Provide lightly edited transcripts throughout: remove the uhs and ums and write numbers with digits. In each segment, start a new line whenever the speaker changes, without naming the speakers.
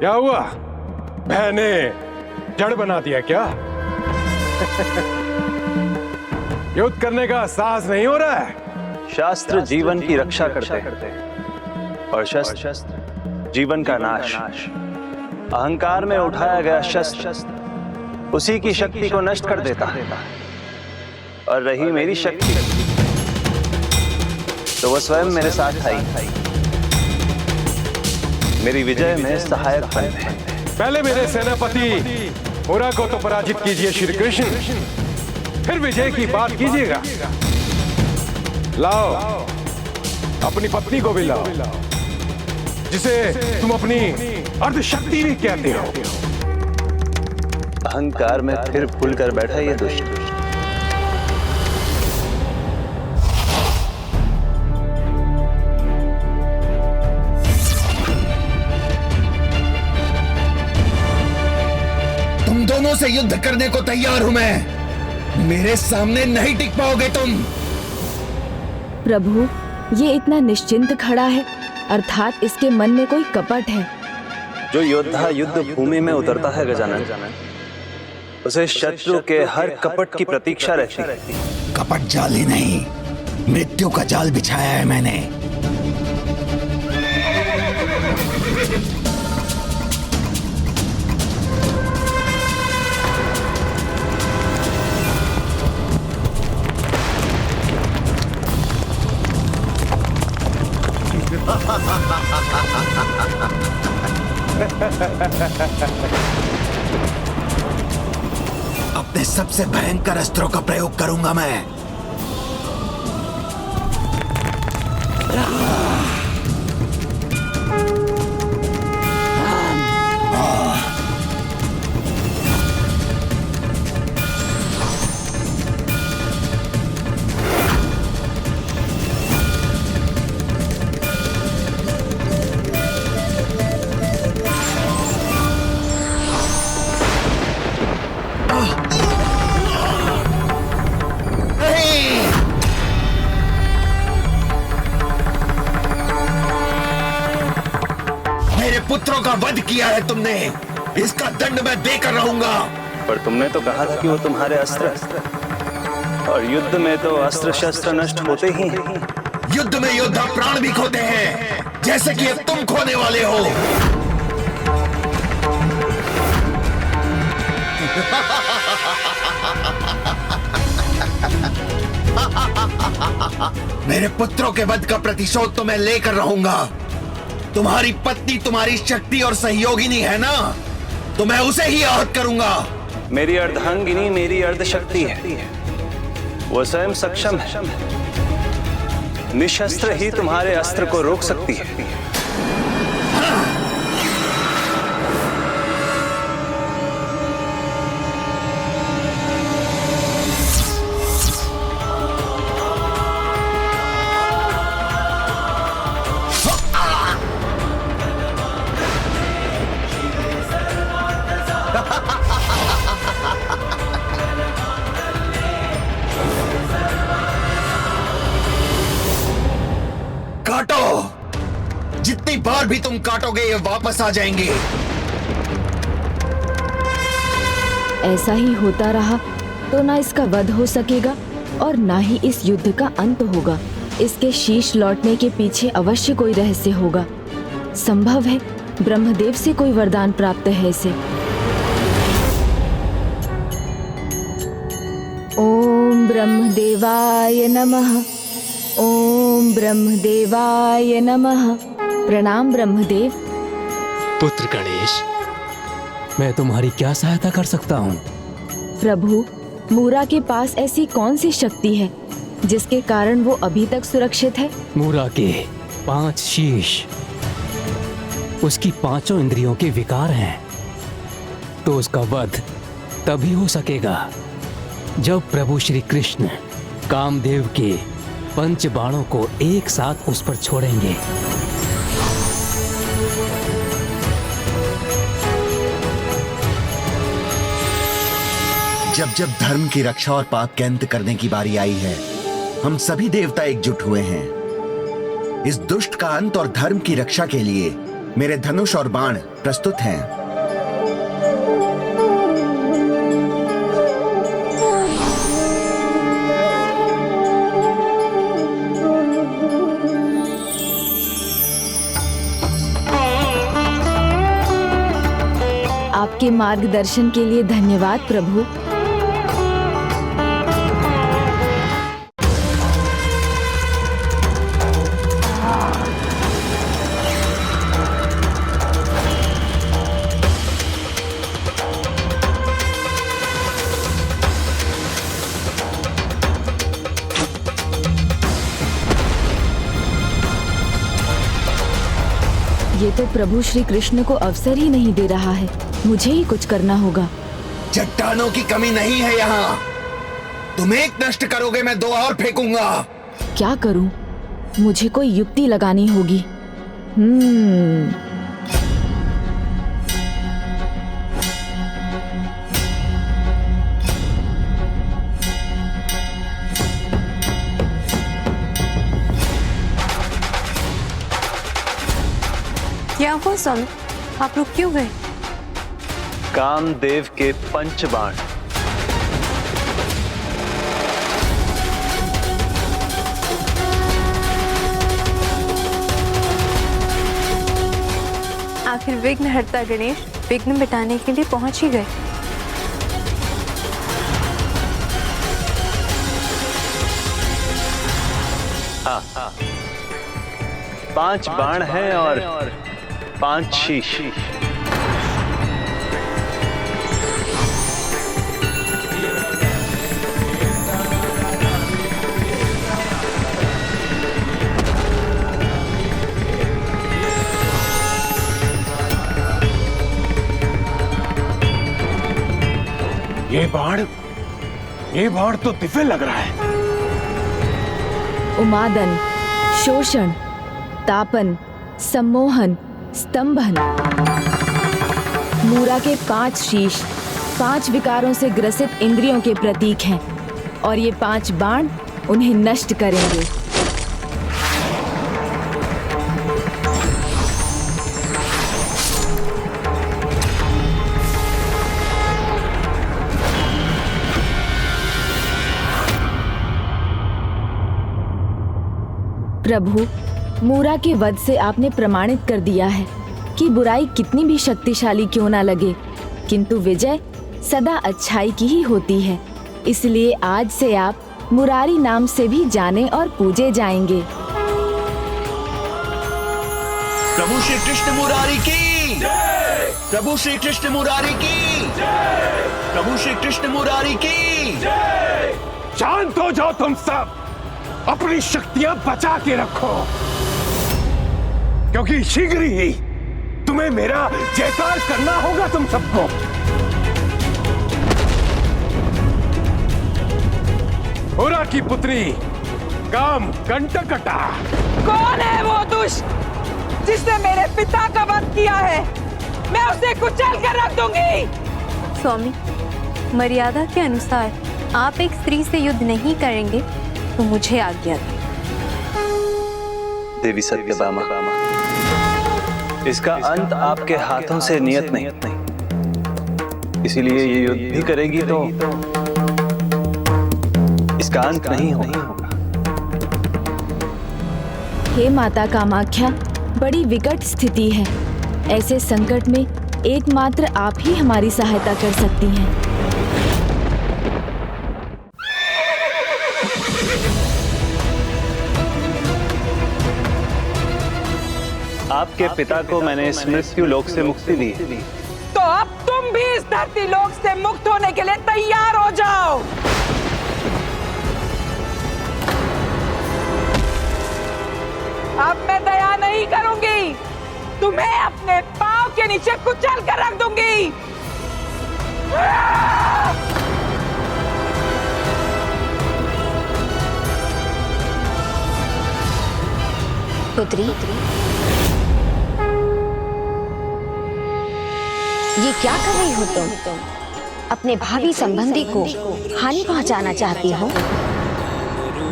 क्या हुआ? बहने जड़ बना दिया क्या? युद्ध करने का साहस नहीं हो रहा है?
शास्त्र जीवन की रक्षा करते हैं और शस्त्र जीवन का नाश। अहंकार में उठाया गया शस्त्र उसी की शक्ति को नष्ट कर देता है। और रही मेरी शक्ति तो वह स्वयं मेरे साथ आई, मेरी विजय में सहायक बने।
पहले मेरे सेनापति मुरा को तो पराजित कीजिए श्री कृष्ण, फिर विजय की बात कीजिएगा। लाओ अपनी पत्नी को भी लाओ, जिसे तुम अपनी अर्धशक्ति भी कहते हो।
अहंकार में फिर भूल कर बैठा ये दुष्ट।
तुम दोनों से युद्ध करने को तैयार हूं मैं। मेरे सामने नहीं टिक पाओगे तुम।
प्रभु, ये इतना निश्चिंत खड़ा है, अर्थात इसके मन में कोई कपट है।
जो योद्धा युद्ध भूमि में उतरता है गजानन, उसे शत्रु के हर कपट की प्रतीक्षा रहती है।
कपट जाल ही नहीं, मृत्यु का जाल बिछाया है मैंने। अपने सबसे भयंकर अस्त्रों का प्रयोग करूंगा मैं। पुत्रों का वध किया है तुमने, इसका दंड मैं देकर रहूंगा।
पर तुमने तो कहा था कि वो तुम्हारे अस्त्र, और युद्ध में तो अस्त्र शस्त्र नष्ट होते ही हैं।
युद्ध में योद्धा प्राण भी खोते हैं, जैसे कि अब तुम खोने वाले हो। मेरे पुत्रों के वध का प्रतिशोध तो मैं लेकर रहूंगा। तुम्हारी पत्नी तुम्हारी शक्ति और सहयोगिनी है ना, तो मैं उसे ही आहत करूंगा।
मेरी अर्धांगिनी मेरी अर्धशक्ति है, वो स्वयं सक्षम है। निशस्त्र ही तुम्हारे अस्त्र को रोक सकती है।
काटो, जितनी बार भी तुम काटोगे ये वापस आ जाएंगे।
ऐसा ही होता रहा तो ना इसका वध हो सकेगा और ना ही इस युद्ध का अंत होगा। इसके शीश लौटने के पीछे अवश्य कोई रहस्य होगा। संभव है ब्रह्मदेव से कोई वरदान प्राप्त है इसे। ओम ब्रह्मदेवाय नमः। ओम ब्रह्मदेवाय नमः। प्रणाम ब्रह्मदेव।
पुत्र गणेश, मैं तुम्हारी क्या सहायता कर सकता हूँ?
प्रभु, मूरा के पास ऐसी कौन सी शक्ति है जिसके कारण वो अभी तक सुरक्षित है?
मूरा के 5 शीश, उसकी 5 इंद्रियों के विकार हैं, तो उसका वध तभी हो सकेगा जब प्रभु श्री कृष्ण कामदेव के 5 बाणों को एक साथ उस पर छोड़ेंगे।
जब जब धर्म की रक्षा और पाप के अंत करने की बारी आई है, हम सभी देवता एकजुट हुए हैं। इस दुष्ट का अंत और धर्म की रक्षा के लिए मेरे धनुष और बाण प्रस्तुत हैं।
आपके मार्गदर्शन के लिए धन्यवाद प्रभु। ये तो प्रभु श्री कृष्ण को अवसर ही नहीं दे रहा है। मुझे ही कुछ करना होगा।
चट्टानों की कमी नहीं है यहाँ। तुम एक नष्ट करोगे, मैं 2 और फेंकूंगा।
क्या करूं? मुझे कोई युक्ति लगानी होगी।
क्या हुआ स्वामी, आप रुक क्यों गए?
कामदेव के पंचबाण।
आखिर विघ्नहर्ता गणेश विघ्न मिटाने के लिए पहुंच ही गए।
हाँ, 5 बाण हैं और 5 शीश।
ये बाण तो दिव्य लग रहा है।
उमादन, शोषण, तापन, सम्मोहन, स्तंभन। मूरा के 5 शीश 5 विकारों से ग्रसित इंद्रियों के प्रतीक हैं और ये 5 बाण उन्हें नष्ट करेंगे। प्रभु, मूरा के वध से आपने प्रमाणित कर दिया है कि बुराई कितनी भी शक्तिशाली क्यों ना लगे, किंतु विजय सदा अच्छाई की ही होती है। इसलिए आज से आप मुरारी नाम से भी जाने और पूजे जाएंगे।
प्रभु श्री कृष्ण मुरारी की जय! प्रभु श्री कृष्ण मुरारी की जय! प्रभु श्री कृष्ण मुरारी की
जय! शांत हो जाओ तुम सब, अपनी शक्तियां बचा के रखो, क्योंकि शीघ्र ही तुम्हें मेरा जयकार करना होगा तुम सबको। मूरा की पुत्री काम कंटकटा।
कौन है वो दुष्ट जिसने मेरे पिता का वध किया है? मैं उसे कुचल कर रख दूंगी।
स्वामी, मर्यादा के अनुसार आप एक स्त्री से युद्ध नहीं करेंगे तो मुझे आज्ञा दें।
देवी सत्यभामा, इसका अंत आपके हाथों से नियत नहीं, इसीलिए ये युद्ध भी करेगी तो इसका अंत नहीं होगा।
हे माता कामाख्या, बड़ी विकट स्थिति है। ऐसे संकट में एकमात्र आप ही हमारी सहायता कर सकती हैं।
आपके पिता को मैंने इस मृत्यु लोक से मुक्ति दी,
तो अब तुम भी इस धरती लोक से मुक्त होने के लिए तैयार हो जाओ। अब मैं दया नहीं करूंगी, तुम्हें अपने पांव के नीचे कुचल कर रख दूंगी।
पुत्री, ये क्या कर रही हो तुम? अपने भावी संबंधी को हानि पहुंचाना चाहती हो?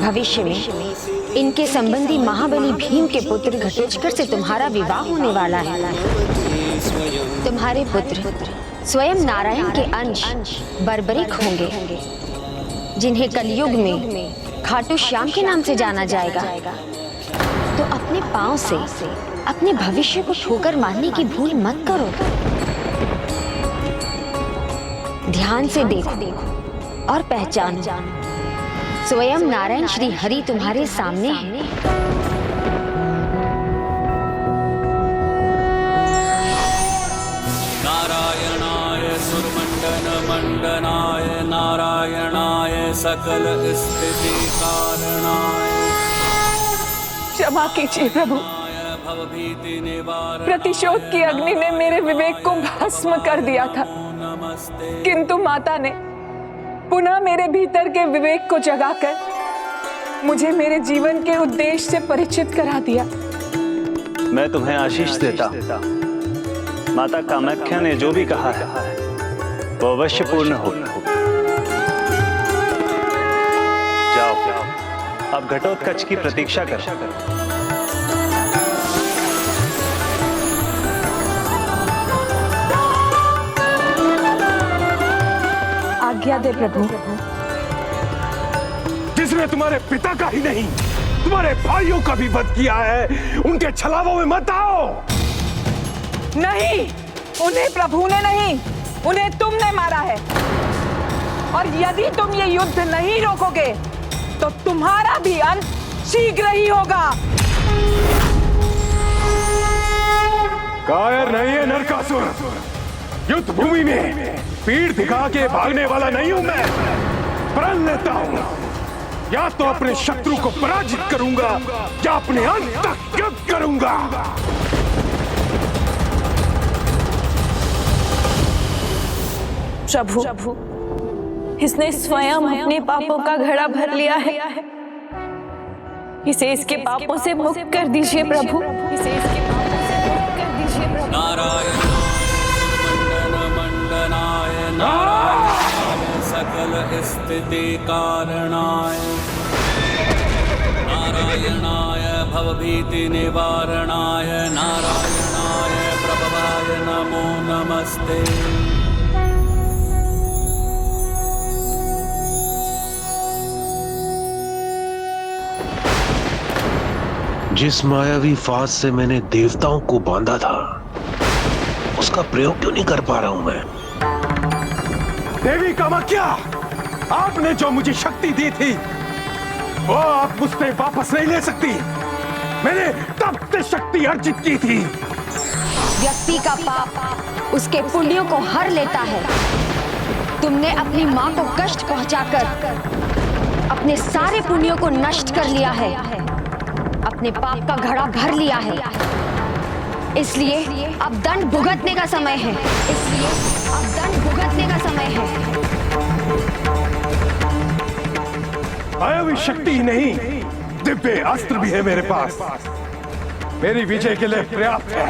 भविष्य में इनके संबंधी महाबली भीम के पुत्र घटोत्कच से तुम्हारा विवाह होने वाला है। तुम्हारे पुत्र स्वयं नारायण के अंश बर्बरिक होंगे, जिन्हें कलयुग में खाटू श्याम के नाम से जाना जाएगा। तो अपने पांव से अपने भविष्य को ठोकर मारने की भूल मत करो। ध्यान से देखो और पहचानो, स्वयं नारायण श्री हरि तुम्हारे सामने है।
नारायणाय सुरमंडन मंडनाय नारायणाय सकल स्थिति कारणाय।
क्षमा कीजिए प्रभु, प्रतिशोध की अग्नि ने मेरे विवेक को भस्म कर दिया था, किंतु माता ने पुनः मेरे भीतर के विवेक को जगाकर मुझे मेरे जीवन के उद्देश्य से परिचित करा दिया।
मैं तुम्हें आशीष देता हूँ। माता कामाख्या ने जो भी कहा है वो अवश्य पूर्ण हो। जाओ, अब घटोत्कच की प्रतीक्षा करो।
आज्ञा दे प्रभु।
जिसने तुम्हारे पिता का ही नहीं तुम्हारे भाइयों का भी वध किया है, उनके छलावों में मत आओ।
नहीं, उन्हें प्रभु ने नहीं, उन्हें तुमने मारा है। और यदि तुम ये युद्ध नहीं रोकोगे तो तुम्हारा भी अंत शीघ्र ही होगा।
कायर नहीं है नरकासुर, युद्ध भूमि में पीठ दिखा के भागने वाला नहीं हूं मैं। प्रण लेता हूं, या तो अपने शत्रु को पराजित करूंगा या अपने अंत तक युद्ध करूंगा।
प्रभु, इसने स्वयं अपने पापों का घड़ा भर लिया है। इसे इसके पापों से मुक्त कर दीजिए प्रभु। इसे इसके पापों से मुक्त कर दीजिए प्रभु।
नारायण मंडनाय नारायणाय सकल स्थिति कारणाय नारायणाय भवभीति निवारणाय नारायणाय प्रभवाय नमो नमस्ते।
जिस मायावी फांस से मैंने देवताओं को बांधा था, उसका प्रयोग क्यों नहीं कर पा रहा हूं मैं?
देवी कामाख्या, आपने जो मुझे शक्ति दी थी वो आप मुझसे वापस नहीं ले सकती। मैंने तब से शक्ति अर्जित की थी।
व्यक्ति का पाप उसके पुण्यों को हर लेता है। तुमने अपनी माँ को कष्ट पहुंचाकर अपने सारे पुण्यों को नष्ट कर लिया है, अपने पाप का घड़ा भर लिया है। इसलिए अब दंड भुगतने का समय है। इसलिए अब दंड भुगतने का समय है।
मायावी शक्ति ही नहीं, दिव्य अस्त्र भी है मेरे पास। मेरी विजय के लिए पर्याप्त है।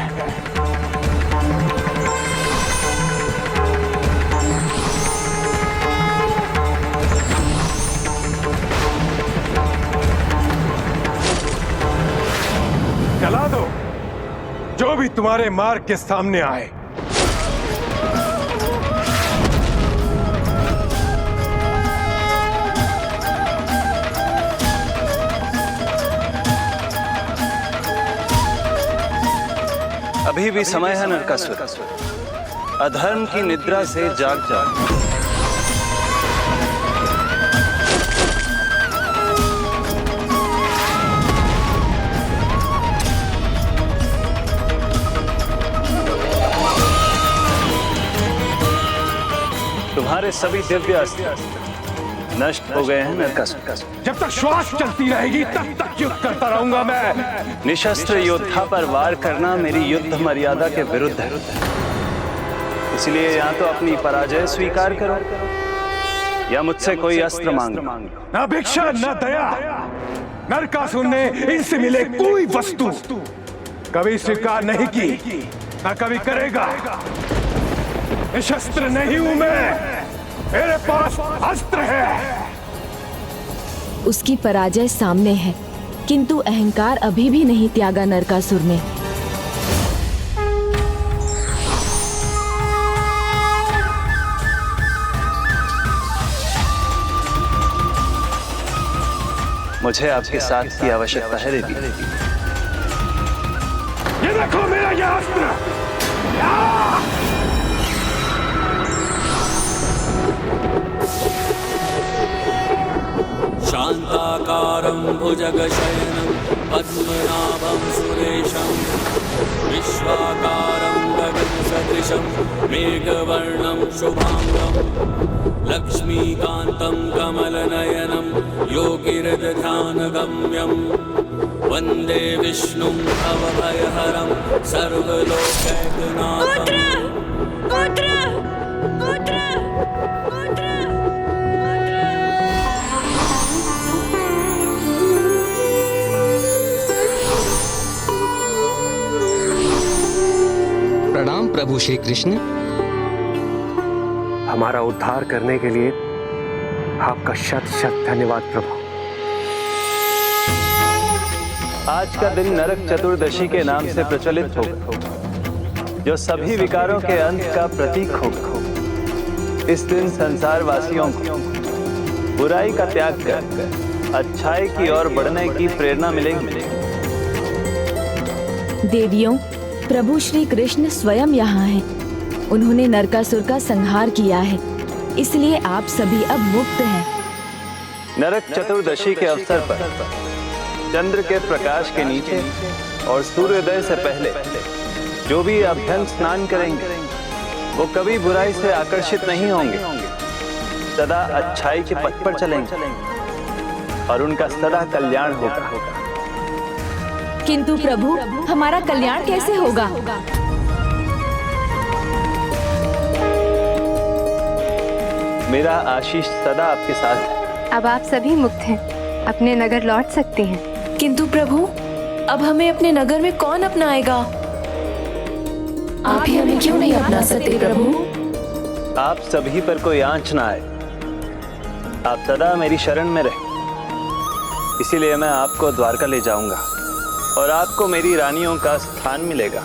चला दो जो भी तुम्हारे मार्ग के सामने आए।
अभी भी समय है नरकासुर, अधर्म की निद्रा से जाग जाओ। तुम्हारे सभी दिव्य अस्त्र नष्ट हो गए हैं नरकासुर।
जब तक श्वास चलती रहेगी तब तक युद्ध करता रहूंगा मैं।
निशस्त्र योद्धा पर वार करना मेरी युद्ध मर्यादा के विरुद्ध है। इसलिए या तो अपनी पराजय स्वीकार करो या मुझसे कोई अस्त्र मांगो।
न भिक्षा न दया। नरकासुर ने इनसे मिले कोई वस्तु कभी स्वीकार नहीं की, न कभी करेगा। निशस्त्र नहीं हूं मैं, मेरे पास अस्त्र है।
उसकी पराजय सामने है, किंतु अहंकार अभी भी नहीं त्यागा नरकासुर ने।
मुझे आपके साथ की आवश्यकता है देवी।
ये देखो मेरा ये अस्त्र।
शांताकारं भुजगशयनं पद्मनाभं सुरेशं विश्वाकारं गगनसदृशं मेघवर्णं शुभांगं लक्ष्मीकान्तं कमलनयनं योगिहृदध्यानगम्यं वन्दे विष्णुं भवभयहरं सर्वलोकैकनाथम्।
प्रणाम प्रभु श्री कृष्ण।
हमारा उद्धार करने के लिए आपका शत शत धन्यवाद प्रभु।
आज का दिन नरक चतुर्दशी के नाम से प्रचलित होगा, जो सभी विकारों के अंत का प्रतीक होगा। इस दिन संसार वासियों को बुराई का त्याग कर अच्छाई की ओर बढ़ने की प्रेरणा मिलेगी।
देवियों, प्रभु श्री कृष्ण स्वयं यहाँ हैं। उन्होंने नरकासुर का संहार किया है, इसलिए आप सभी अब मुक्त हैं।
नरक चतुर्दशी के अवसर पर चंद्र के प्रकाश के नीचे और सूर्योदय से पहले जो भी अभ्यंग स्नान करेंगे वो कभी बुराई से आकर्षित नहीं होंगे, सदा अच्छाई के पथ पर चलेंगे और उनका सदा कल्याण होगा।
किंतु प्रभु, हमारा कल्याण कैसे होगा?
मेरा आशीष सदा आपके साथ है।
अब आप सभी मुक्त हैं, अपने नगर लौट सकते हैं।
किंतु प्रभु, अब हमें अपने नगर में कौन अपनाएगा? आप ही हमें क्यों नहीं अपना सकते प्रभु?
आप सभी पर कोई आंच ना आए। आप सदा मेरी शरण में रहे, इसीलिए मैं आपको द्वारका ले जाऊंगा और आपको मेरी रानियों का स्थान मिलेगा।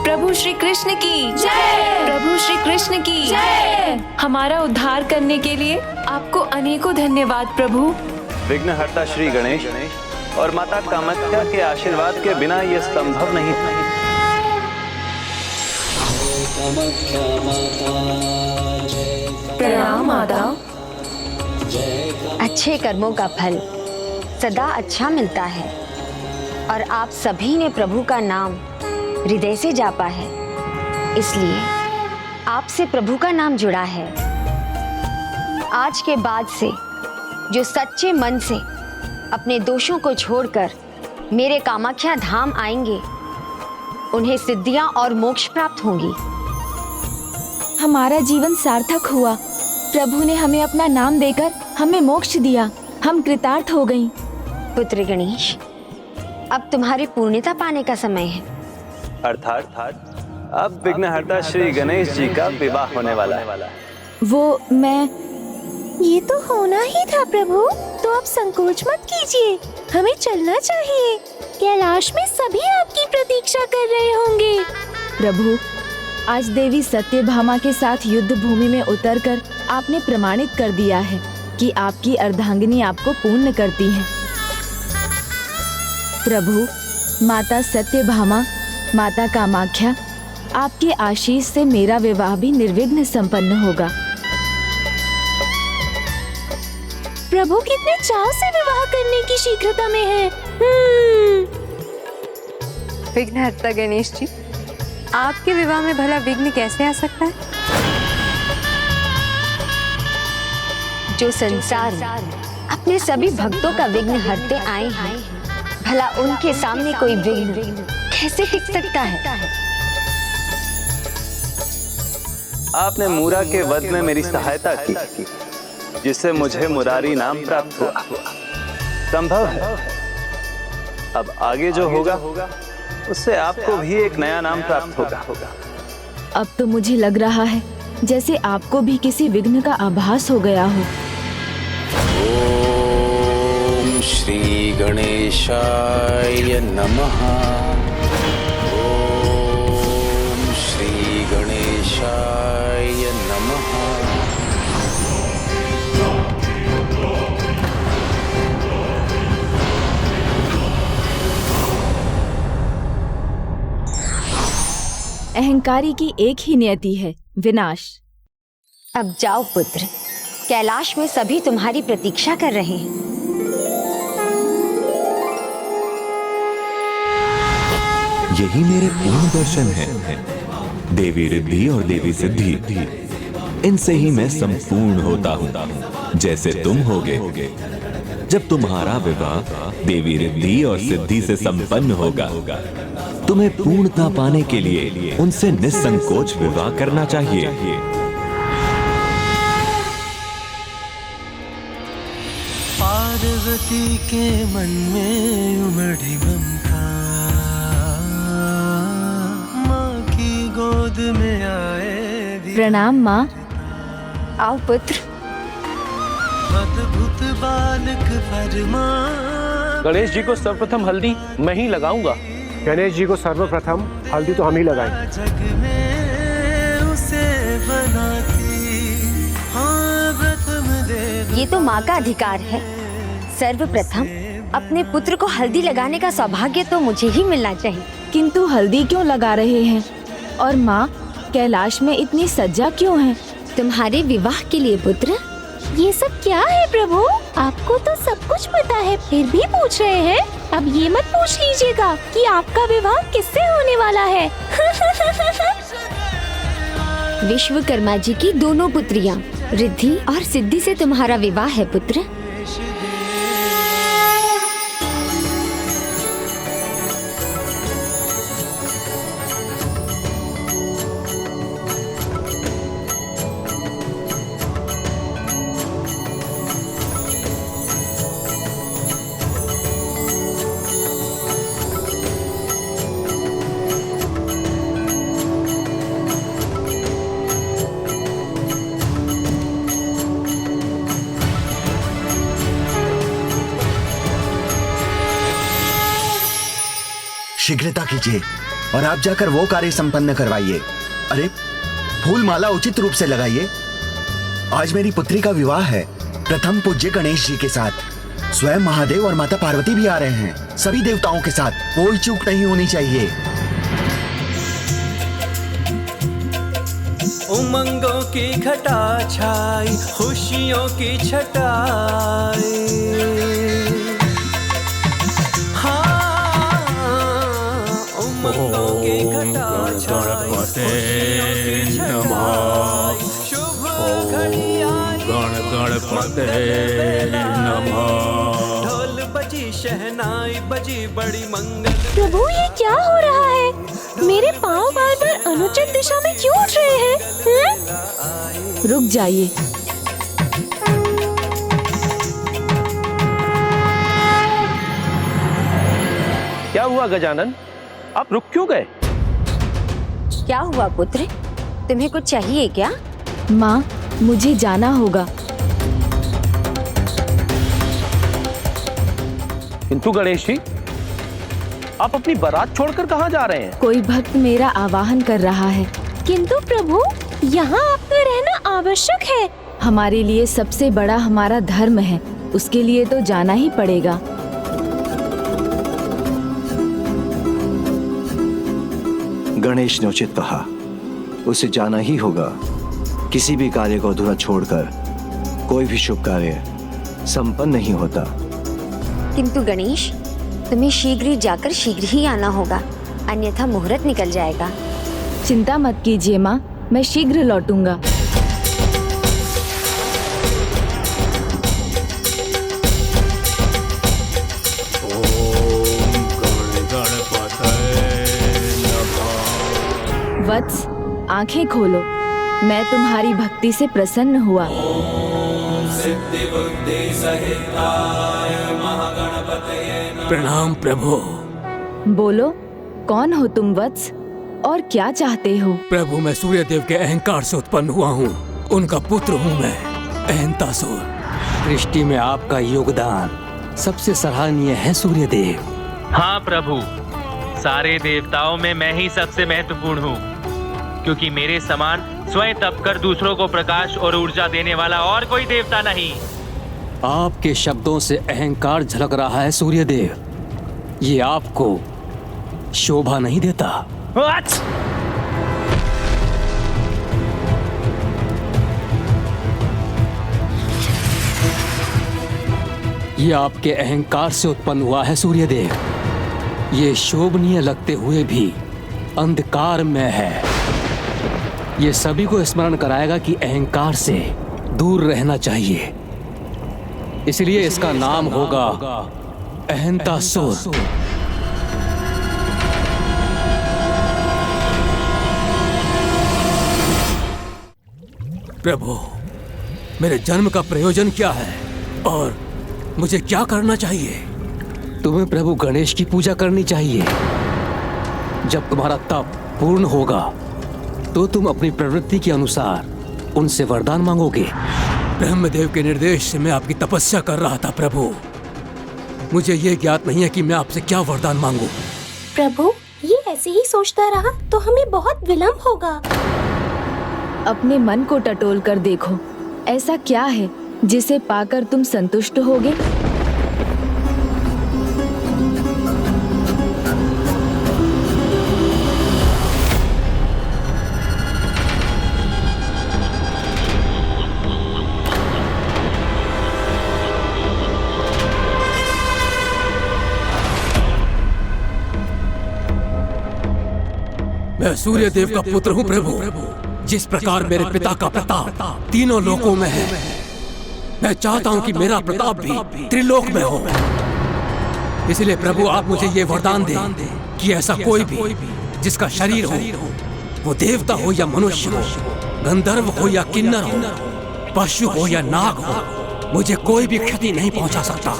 प्रभु श्री कृष्ण की जय। प्रभु श्री कृष्ण की जय। हमारा उद्धार करने के लिए आपको अनेकों धन्यवाद प्रभु।
विघ्नहर्ता श्री गणेश और माता कामाख्या के आशीर्वाद के बिना यह संभव नहीं था।
प्रणाम माता।
अच्छे कर्मों का फल सदा अच्छा मिलता है और आप सभी ने प्रभु का नाम हृदय से जापा है, इसलिए आपसे प्रभु का नाम जुड़ा है। आज के बाद से जो सच्चे मन से अपने दोषों को छोड़कर मेरे कामाख्या धाम आएंगे, उन्हें सिद्धियां और मोक्ष प्राप्त होंगी।
हमारा जीवन सार्थक हुआ। प्रभु ने हमें अपना नाम देकर हमें मोक्ष दिया। हम कृतार्थ हो गईं।
पुत्र गणेश, अब तुम्हारी पूर्णता पाने का समय है।
अर्थात अब विघ्नहर्ता श्री गणेश जी का विवाह होने वाला है।
ये तो होना ही था प्रभु, तो आप संकोच मत कीजिए, हमें चलना चाहिए। कैलाश में सभी आपकी प्रतीक्षा कर रहे होंगे।
प्रभु, आज देवी सत्यभामा के साथ युद्ध भूमि में उतरकर आपने प्रमाणित कर दिया है कि आपकी अर्धांगिनी आपको पूर्ण करती है। प्रभु, माता सत्यभामा, माता कामाख्या, आपके आशीष से मेरा विवाह भी निर्विघ्न संपन्न होगा।
प्रभु कितने चाव से विवाह करने की शीघ्रता में है।
विघ्नहर्ता गणेश जी, आपके विवाह में भला विघ्न कैसे आ सकता है?
जो संसार में अपने सभी भक्तों का विघ्न हरते आए हैं, भला उनके सामने कोई विघ्न कैसे टिक सकता है?
आपने मूरा के वध में मेरी सहायता की, जिससे मुझे मुरारी नाम प्राप्त हुआ। संभव है अब आगे जो होगा उससे आपको भी एक नया नाम प्राप्त होगा।
अब तो मुझे लग रहा है जैसे आपको भी किसी विघ्न का आभास हो गया हो।
ओम श्री
गणेशाय नमः। ओम श्री गणेशाय नमः।
अहंकारी की एक ही नियति है, विनाश।
अब जाओ पुत्र, कैलाश में सभी तुम्हारी प्रतीक्षा कर रहे हैं।
यही मेरे पूर्ण दर्शन है, देवी रिद्धि और देवी सिद्धि। इनसे ही मैं संपूर्ण होता हूँ, जैसे तुम होगे। जब तुम्हारा विवाह देवी रिद्धि और सिद्धि से संपन्न होगा, तुम्हें पूर्णता पाने के लिए उनसे निस्संकोच विवाह करना चाहिए।
पार्वती के मन में उमड़ी ममता, माँ की गोद में आए।
प्रणाम माँ।
आओ पुत्र।
अद्भुत बालक फरमा।
गणेश जी को सर्वप्रथम हल्दी मैं ही लगाऊंगा।
गणेश जी को सर्वप्रथम हल्दी तो हम ही लगाएं।
जग में उसे बनाती, हाँ प्रथम देव।
ये तो माँ का अधिकार है। सर्वप्रथम अपने पुत्र को हल्दी लगाने का सौभाग्य तो मुझे ही मिलना चाहिए।
किंतु हल्दी क्यों लगा रहे हैं? और माँ, कैलाश में इतनी सज्जा क्यों है?
तुम्हारे विवाह के लिए पुत्र।
ये सब क्या है प्रभु? आपको तो सब कुछ पता है, फिर भी पूछ रहे हैं। अब ये मत पूछ लीजिएगा कि आपका विवाह किससे होने वाला है।
विश्वकर्मा जी की दोनों पुत्रियां रिद्धि और सिद्धि से तुम्हारा विवाह है पुत्र।
शीघ्रता कीजिए और आप जाकर वो कार्य संपन्न करवाइए। अरे फूल माला उचित रूप से लगाइए। आज मेरी पुत्री का विवाह है प्रथम पूज्य गणेश जी के साथ। स्वयं महादेव और माता पार्वती भी आ रहे हैं, सभी देवताओं के साथ। कोई चूक नहीं होनी चाहिए।
उमंगों की घटा छाई, खुशियों की छटाई। ढोल बजी शहनाई बजी बड़ी मंगल।
प्रभु ये क्या हो रहा है? मेरे पाँव बार बार अनुचित दिशा में क्यों उठ रहे हैं?
रुक जाइए।
क्या हुआ गजानन, आप रुक क्यों गए?
क्या हुआ पुत्र, तुम्हें कुछ चाहिए क्या?
माँ, मुझे जाना होगा।
किंतु गणेश जी, आप अपनी बारात छोड़कर कहाँ जा रहे हैं?
कोई भक्त मेरा आवाहन कर रहा है।
किंतु प्रभु, यहाँ आपका रहना आवश्यक है।
हमारे लिए सबसे बड़ा हमारा धर्म है, उसके लिए तो जाना ही पड़ेगा।
गणेश ने उचित कहा, उसे जाना ही होगा। किसी भी कार्य को अधूरा छोड़कर कोई भी शुभ कार्य संपन्न नहीं होता।
किंतु गणेश, तुम्हें शीघ्र ही जाकर शीघ्र ही आना होगा, अन्यथा मुहूर्त निकल जाएगा।
चिंता मत कीजिए माँ, मैं शीघ्र लौटूंगा। वत्स, आंखें खोलो, मैं तुम्हारी भक्ति से प्रसन्न हुआ।
प्रणाम प्रभु।
बोलो, कौन हो तुम वत्स और क्या चाहते हो?
प्रभु, मैं सूर्यदेव के अहंकार से उत्पन्न हुआ हूँ, उनका पुत्र हूँ मैं, अहंतासुर। सृष्टि में आपका योगदान सबसे सराहनीय है सूर्यदेव।
हाँ प्रभु, सारे देवताओं में मैं ही सबसे महत्वपूर्ण हूँ, क्योंकि मेरे समान स्वयं तप कर दूसरों को प्रकाश और ऊर्जा देने वाला और कोई देवता नहीं।
आपके शब्दों से अहंकार झलक रहा है सूर्यदेव। ये आपको शोभा नहीं देता। ये आपके अहंकार से उत्पन्न हुआ है सूर्यदेव। ये शोभनीय लगते हुए भी अंधकार में है। ये सभी को स्मरण कराएगा कि अहंकार से दूर रहना चाहिए। इसलिए इसका नाम होगा अहंतासुर। प्रभु, मेरे जन्म का प्रयोजन क्या है और मुझे क्या करना चाहिए? तुम्हें प्रभु गणेश की पूजा करनी चाहिए। जब तुम्हारा तप पूर्ण होगा तो तुम अपनी प्रवृत्ति के अनुसार उनसे वरदान मांगोगे। ब्रह्मदेव के निर्देश से मैं आपकी तपस्या कर रहा था प्रभु। मुझे ये ज्ञात नहीं है कि मैं आपसे क्या वरदान मांगू।
प्रभु, ये ऐसे ही सोचता रहा तो हमें बहुत विलंब होगा।
अपने मन को टटोल कर देखो, ऐसा क्या है जिसे पाकर तुम संतुष्ट होगे?
मैं सूर्य देव का पुत्र हूँ प्रभु। जिस प्रकार मेरे पिता का प्रताप तीनों लोकों में है, मैं चाहता हूँ कि मेरा प्रताप भी त्रिलोक में हो। इसलिए प्रभु, आप मुझे ये वरदान दें कि ऐसा कोई भी जिसका शरीर हो, वो देवता हो या मनुष्य हो, गंधर्व हो या किन्नर हो, पशु हो या नाग हो, मुझे कोई भी क्षति नहीं पहुंचा सकता।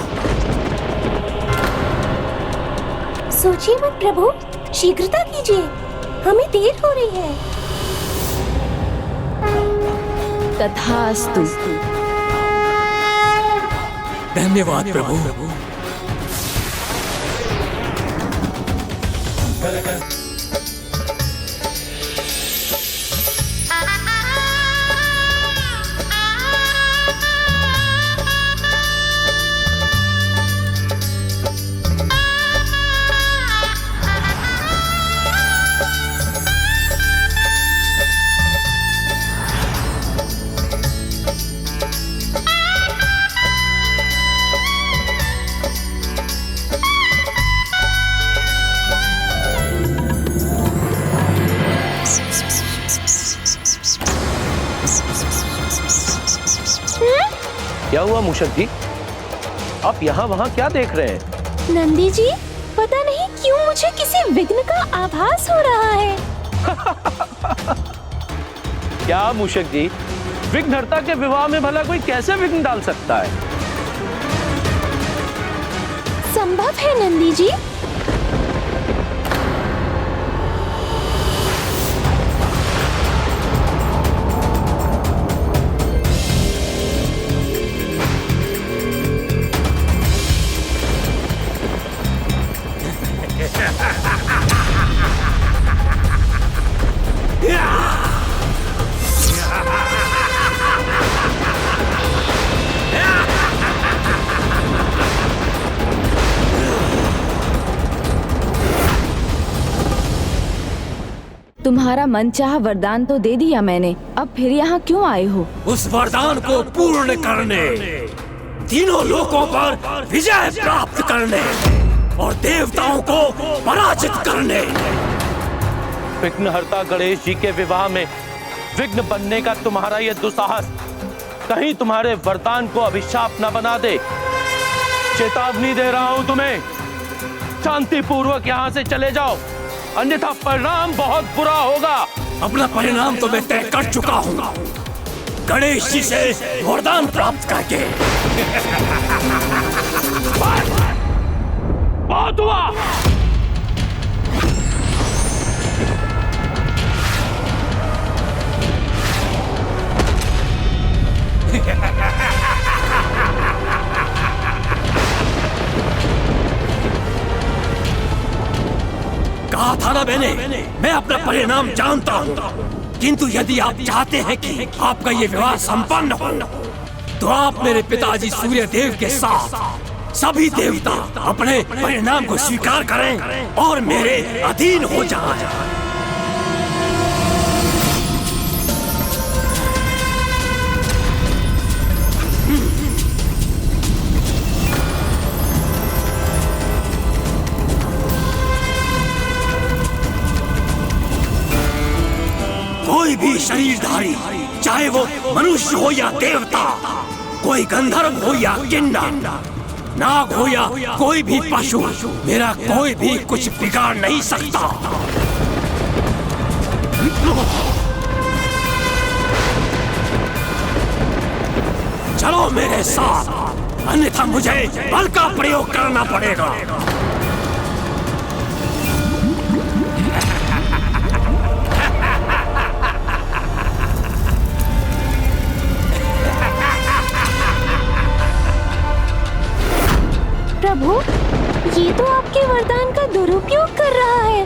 सोचिए मत प्रभु, शीघ्रता कीजिए, हमें देर हो रही है।
तथास्तु।
धन्यवाद प्रभु।
क्या हुआ मूषक जी, आप यहाँ वहाँ क्या देख रहे हैं?
नंदी जी, पता नहीं क्यों मुझे किसी विघ्न का आभास हो रहा है।
क्या मूषक जी, विघ्नहर्ता के विवाह में भला कोई कैसे विघ्न डाल सकता है?
संभव है नंदी जी।
तुम्हारा मनचाहा वरदान तो दे दिया मैंने, अब फिर यहाँ क्यों आए हो?
उस वरदान को पूर्ण करने, तीनों लोकों पर विजय प्राप्त करने और देवताओं को पराजित करने।
विघ्नहर्ता गणेश जी के विवाह में विघ्न बनने का तुम्हारा ये दुस्साहस कहीं तुम्हारे वरदान को अभिशाप न बना दे। चेतावनी दे रहा हूं तुम्हें, शांति पूर्वक यहाँ से चले जाओ, अन्यथा परिणाम बहुत बुरा होगा।
अपना परिणाम तो मैं तय कर चुका हूँ, गणेश जी से वरदान प्राप्त करके।
बहुत हुआ।
कहा था ना मैंने, मैं अपना परिणाम जानता हूँ। किंतु यदि आप चाहते हैं कि आपका ये विवाह संपन्न हो, तो आप मेरे पिताजी सूर्य देव के साथ सभी देवता अपने परिणाम को स्वीकार करें और मेरे अधीन हो जाएं। कोई भी शरीरधारी, चाहे वो मनुष्य हो या देवता, कोई गंधर्व हो या किन्नर, नाग हो या कोई भी पशु, मेरा कोई भी कुछ बिगाड़ नहीं सकता। चलो मेरे साथ, अन्यथा मुझे बल का प्रयोग करना पड़ेगा।
प्रभु, ये तो आपके वरदान का दुरुपयोग कर रहा है।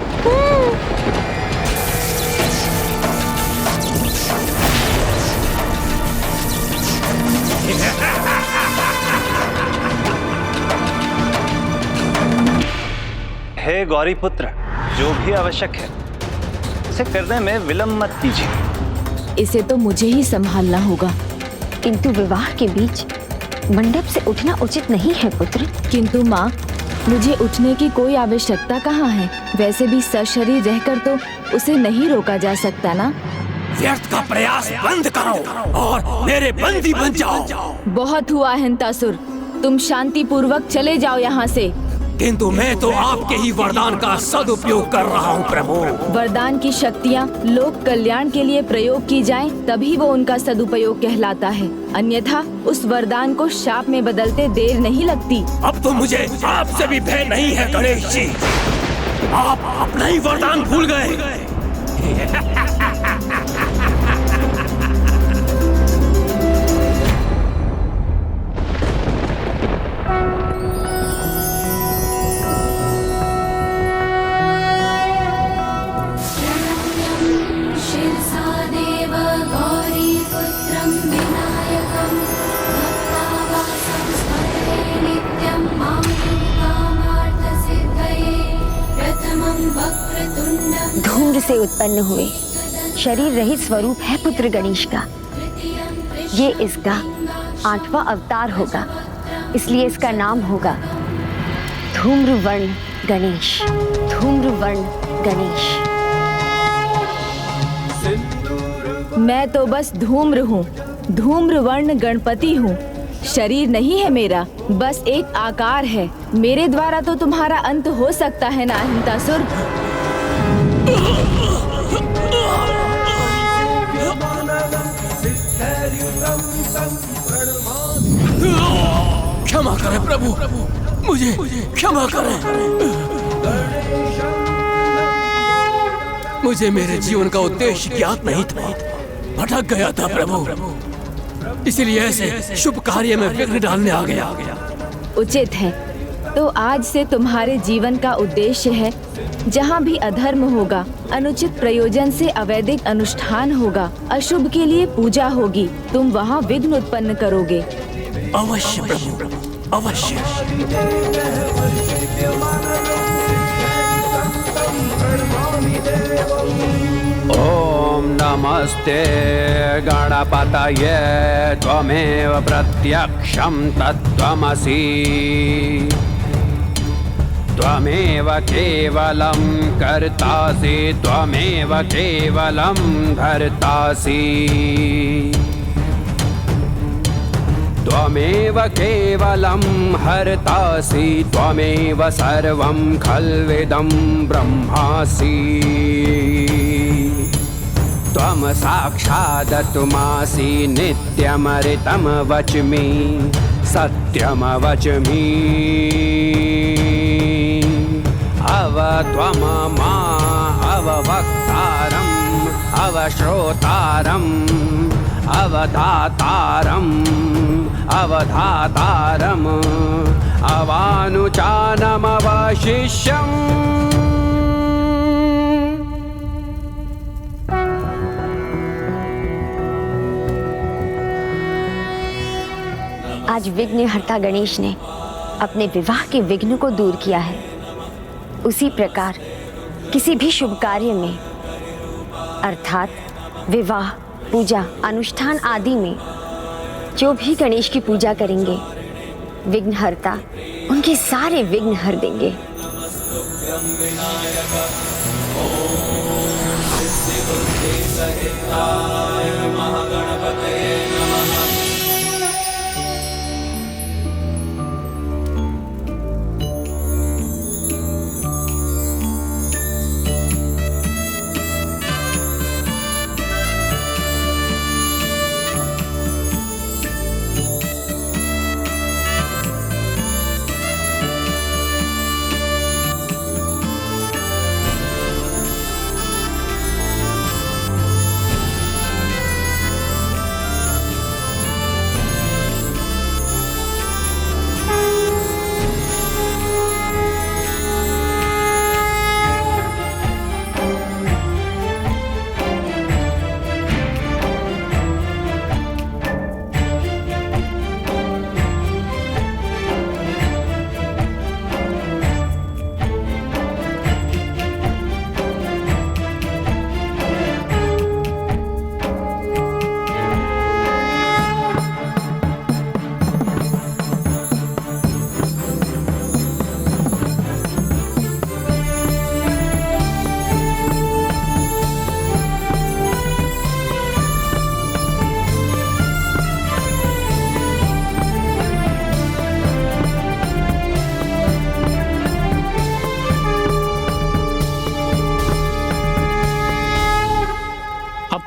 हे गौरी पुत्र, जो भी आवश्यक है इसे करने में विलंब मत कीजिए।
इसे तो मुझे ही संभालना होगा।
किंतु विवाह के बीच मंडप से उठना उचित नहीं है पुत्र।
किंतु माँ, मुझे उठने की कोई आवश्यकता कहाँ है? वैसे भी सशरीर रहकर तो उसे नहीं रोका जा सकता ना।
व्यर्थ का प्रयास बंद करो और मेरे बंदी बन जाओ।
बहुत हुआ हिंतासुर, तुम शांति पूर्वक चले जाओ यहाँ से।
किंतु मैं तो आपके ही वरदान का सदुपयोग कर रहा हूँ प्रभु।
वरदान की शक्तियाँ लोक कल्याण के लिए प्रयोग की जाएं, तभी वो उनका सदुपयोग कहलाता है। अन्यथा उस वरदान को शाप में बदलते देर नहीं लगती।
अब तो मुझे आपसे भी भय नहीं है गणेश जी, आप अपना ही वरदान भूल गए।
धूम्र से उत्पन्न हुए शरीर रहित स्वरूप है पुत्र गणेश का। ये इसका 8वां अवतार होगा, इसलिए इसका नाम होगा धूम्रवर्ण गणेश। धूम्रवर्ण गणेश।
मैं तो बस धूम्र हूँ, धूम्रवर्ण गणपति हूँ। शरीर नहीं है मेरा, बस एक आकार है। मेरे द्वारा तो तुम्हारा अंत हो सकता है ना हिंतासुर?
क्षमा करें प्रभु, मुझे क्षमा करें। मुझे मेरे जीवन का उद्देश्य ज्ञात नहीं था, भटक गया था प्रभु, इसलिए ऐसे शुभ कार्य में विघ्न डालने आ गया।
उचित है, तो आज से तुम्हारे जीवन का उद्देश्य है, जहाँ भी अधर्म होगा, अनुचित प्रयोजन से अवैधिक अनुष्ठान होगा, अशुभ के लिए पूजा होगी, तुम वहाँ विघ्न उत्पन्न करोगे।
अवश्य प्रभु, अवश्य।
ओम नमस्ते गणपतये त्वमेव प्रत्यक्षं तत्त्वमसि त्वमेव केवलं कर्तासि त्वमेव केवलं भर्तासि त्वमेव केवलं हर्तासि त्वमेव सर्वं खल्विदं ब्रह्मासि त्वं साक्षादतुमासि नित्यमृतं वच्मि सत्यमवच्मि अव त्वं मा अववक्तारम् अवश्रोतारम् अवधातारम् अवधातारम् अवानुचानमवशिष्यम्
आज विघ्नहर्ता गणेश ने अपने विवाह के विघ्न को दूर किया है, उसी प्रकार किसी भी शुभ कार्य में अर्थात विवाह, पूजा, अनुष्ठान आदि में जो भी गणेश की पूजा करेंगे, विघ्नहर्ता उनके सारे विघ्न हर देंगे।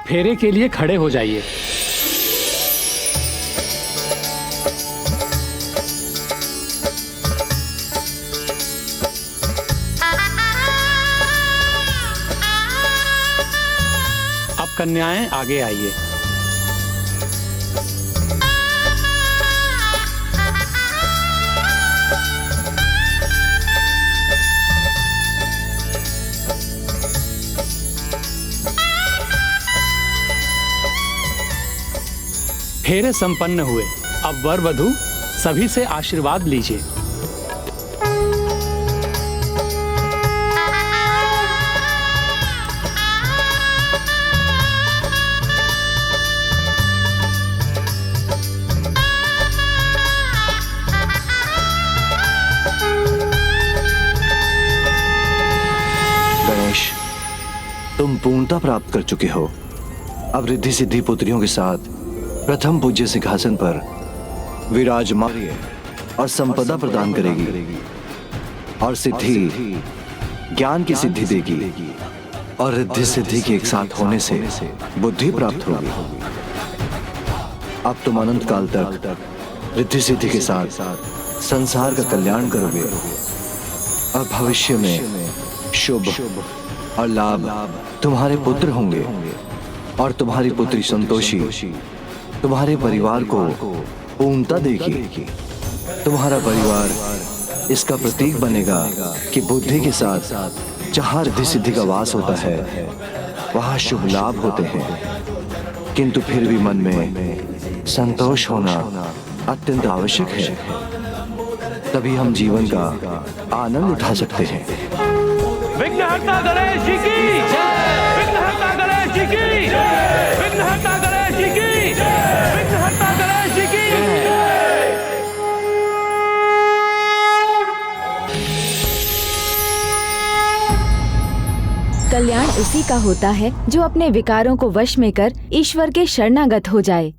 फेरे के लिए खड़े हो जाइए। अब कन्याएं आगे आइए। फेरे संपन्न हुए। अब वर वधू सभी से आशीर्वाद लीजिए।
गणेश, तुम पूर्णता प्राप्त कर चुके हो। अब रिद्धि सिद्धि पुत्रियों के साथ प्रथम पूज्य सिंहासन पर विराजमान और संपदा प्रदान करेगी और सिद्धि ज्ञान की सिद्धि देगी और रिद्धि सिद्धि के एक साथ होने से बुद्धि प्राप्त होगी। अब तुम अनंत काल तक रिद्धि सिद्धि के साथ संसार का कल्याण करोगे और भविष्य में शुभ और लाभ तुम्हारे पुत्र होंगे और तुम्हारी पुत्री संतोषी तुम्हारे परिवार को पूर्णता देगी। तुम्हारा परिवार इसका प्रतीक बनेगा कि बुद्धि के साथ जहाँ रिद्धि सिद्धि का वास होता है वहाँ शुभ लाभ होते हैं, किंतु फिर भी मन में संतोष होना अत्यंत आवश्यक है, तभी हम जीवन का आनंद उठा सकते हैं।
विघ्नहर्ता गणेश जी की जय, विघ्नहर्ता गणेश जी की जय, विघ्नहर्ता गणेश जी की जय, विघ्नहर्ता गणेश जी की जय।
कल्याण उसी का होता है जो अपने विकारों को वश में कर ईश्वर के शरणागत हो जाए।